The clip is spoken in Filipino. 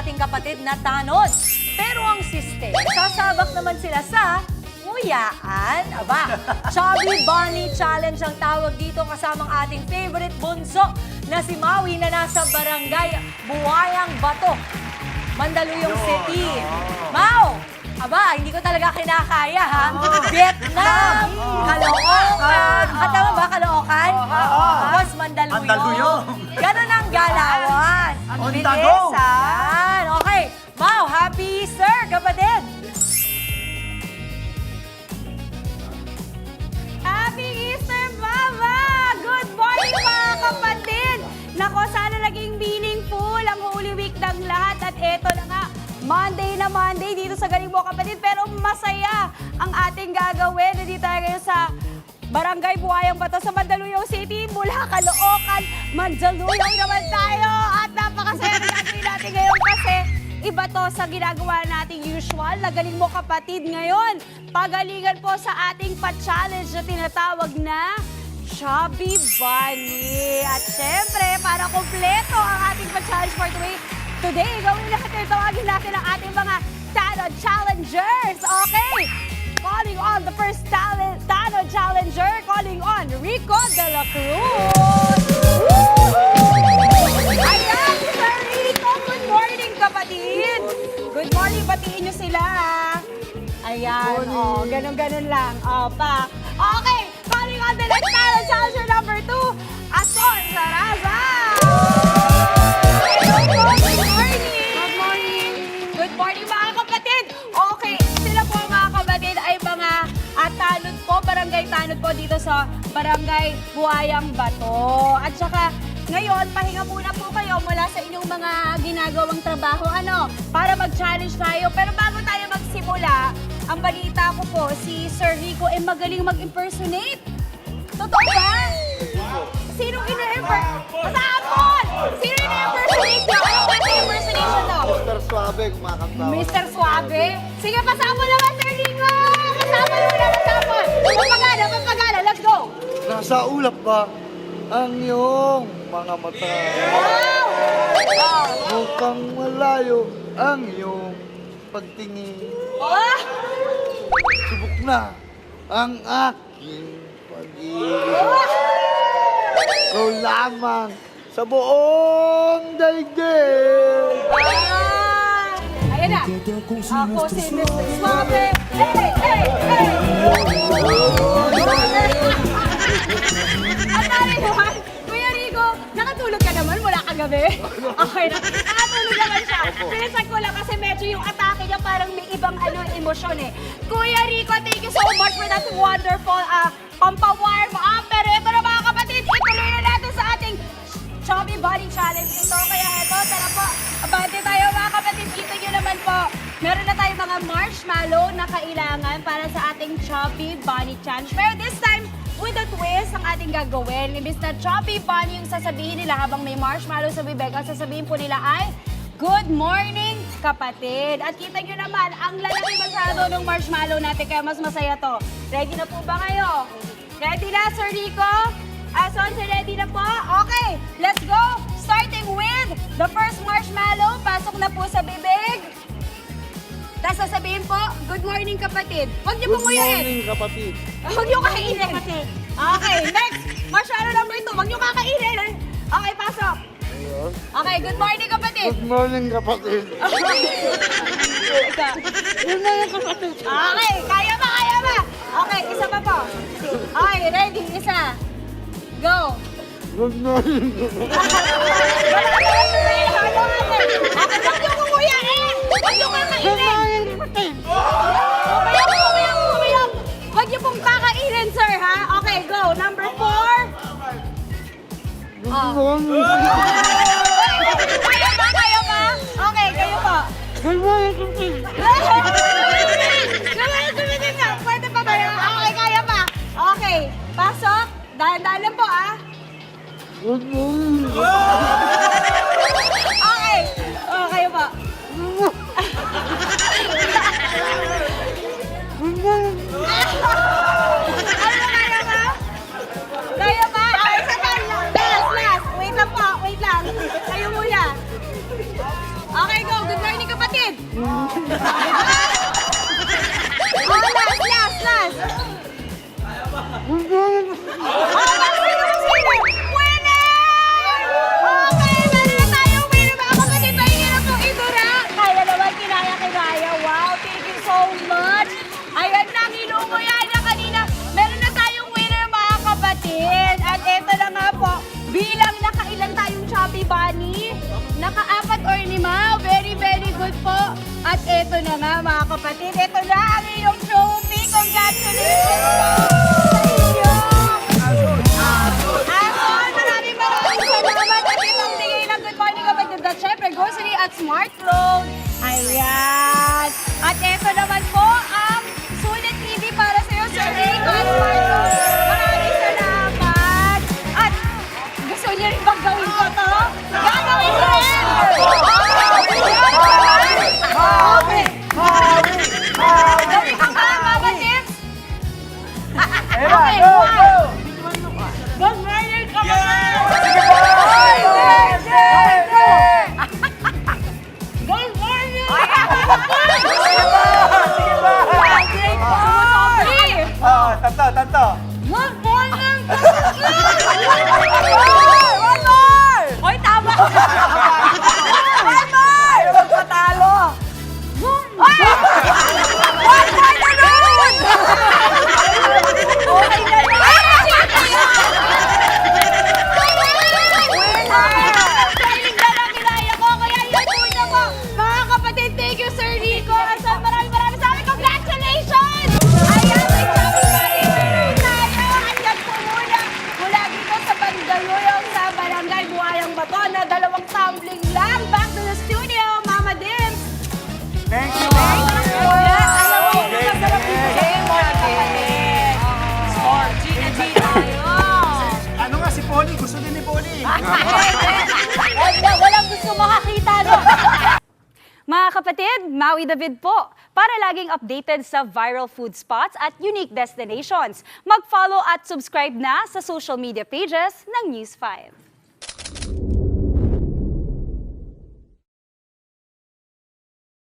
ating kapatid na tanod. Pero ang siste, sasabak naman sila sa nguyaan. Aba, Chubby Bunny Challenge ang tawag dito kasamang ating favorite bunso na si Maui na nasa barangay Buwayang Bato, Mandaluyong City. Mau! Aba, hindi ko talaga kinakaya, ha? Vietnam, Caloocan. Tama ba, Caloocan? Tapos Mandaluyong. Ganon ang galawan. On the Bilis, go. Yan. Okay. Mau, happy Easter, kapatid. Happy Easter, Mama! Good morning, mga kapatid! Nako, sana naging meaningful ang Holy Week ng lahat. At eto na nga, Monday na Monday dito sa Galing Mo, kapatid. Pero masaya ang ating gagawin. Nandito tayo ngayon sa Barangay Buwayang Bato sa Mandaluyong City. Mula Caloocan, Mandaluyong naman tayo. At napakasaya na natin ngayon kasi iba to sa ginagawa nating usual na Galing Mo, kapatid. Ngayon, pagalingan po sa ating pa-challenge na tinatawag na Chubby Bunny. At syempre, para kompleto ang ating pa-challenge for today, gawin natin, tawagin natin ang ating mga Tanod Challengers. Okay, calling on the first Tanod Challenger, calling on Rico de la Cruz. Ayan, Sir Rico, good morning, kapatid. Good morning, batiin nyo sila. Ayan, oh, ganun-ganun lang. Oh, pa. Okay, calling on the next Tanod Challenger number 2, Asor Saraza. Good morning! Good morning! Good morning, mga kapatid! Okay, sila po mga kapatid ay mga tanod po, barangay tanod po dito sa Barangay Buwayang Bato. At saka, ngayon, pahinga muna po kayo mula sa inyong mga ginagawang trabaho, para mag-challenge tayo. Pero bago tayo magsimula, ang balita ko po, si Sir Rico ay magaling mag-impersonate. Totoo ba? Sino ina-impersonate? Kasapon! Sino ina-impersonate niyo? Ano ba yung impersonation daw? Mr. Suave, kumakanta. Mr. Suave? Sige, pasapon naman, Sir Rico! Pasapon naman, pasapon! Papagana, let's go! Nasa ulap ba ang iyong mga mata? Wow! Mukhang malayo ang iyong pagtingin. Oh! Subok na ang aking pag-ibig. Ikaw lamang sa buong daigdig. Ayan na. Ako si Mr. Suave. Hey, hey, hey! At naman, Kuya Rico, nakatulog ka naman mula kagabi? Okay na. Nakatulog naman siya. Pinasan ko lang kasi medyo yung atake niya parang may ibang emosyon eh. Kuya Rico, thank you so much for that wonderful pampawarm up. Pero ito na mga kapatid, ituloy na natin sa ating Chubby Bunny Challenge ito. Kaya ito, tara po, abante tayo mga kapatid. Kita nyo naman po, meron na tayong mga marshmallow na kailangan para sa ating Chubby Bunny Challenge. Pero this time, with a twist ang ating gagawin. Imbis na Chubby Bunny yung sasabihin nila habang may marshmallow sa bibig, ang sasabihin po nila ay, good morning, kapatid. At kita nyo naman, ang lalaki masyado ng marshmallow natin, kaya mas masaya to. Ready na po ba kayo? Ready na, Sir Rico? Sonse, ready na po? Okay, let's go! Starting with the first marshmallow. Pasok na po sa bibig. Tapos sasabihin po, good morning, kapatid. Huwag niyo po Good nguyain. morning, kapatid. Huwag niyo kakainin. Okay, next. Marshmallow number 2. Huwag niyo kakainin. Okay, pasok. Ayun. Okay, good morning, kapatid. Good morning, kapatid. Okay, kaya ba, kaya ba? Okay, isa pa po. Okay, ready, isa. Go. Good morning, kapatid. Okay, huwag niyo kumuyain. Huwag niyo kakainin. Umayong. Huwag niyo pong kakainin, sir, ha? Okay, go. Number 4. Good morning. Kaya ba? Kaya ba? Okay, kayo po. Good morning, kapatid. Gawin na. Pwede pa ba yun? Okay, kaya pa. Okay, pasok. Dahan-dahan lang po, ah. Good morning. Okay. Oh, kayo po. Good morning. Ano, kaya ba? Kaya ba? Okay, isa pa. Last. Wait lang po, wait lang. Kayo muna. Okay, go. Good Attorney Mau. Very, very good po. At eto na nga mga kapatid, eto na ang iyong trophy. Congratulations po sa inyo. Asol, maraming salamat at itong bigay ng good morning kapatid. At syempre, grocery at smart road. Ayan. At eto naman po ang Sulit TV para sa'yo, Sir Rico at smart road. Maraming salamat. At gusto niyo rin bang gawin ko to? Gagawin ko rin! Gawin ko ka, Mama Tips! Okay, one. Good morning, kapatid! Good morning! Tanto. Good morning! One more! Hoy, tama! One more! Ayaw magpatalo! One more na nun! Okay na Training na lang kinaya ko, kaya yung tuna ko. Mga kapatid, thank you, Sir Rico. At sa maraming sa amin, congratulations! Ayan, may Chubby Bunny winner tayo. Hanggang po mula dito sa Bandaluyong sa Barangay Buhayang Bato na 2 tumbling lang. Back to the studio, Mama Dims. Thank you. Alam mo, masarap yung game, mga kapatid. Score, G tayo. Ano nga si Polly? Gusto din ni Polly. Walang gusto makakita, no? Mga kapatid, Maui David po. Para laging updated sa viral food spots at unique destinations, mag-follow at subscribe na sa social media pages ng News 5.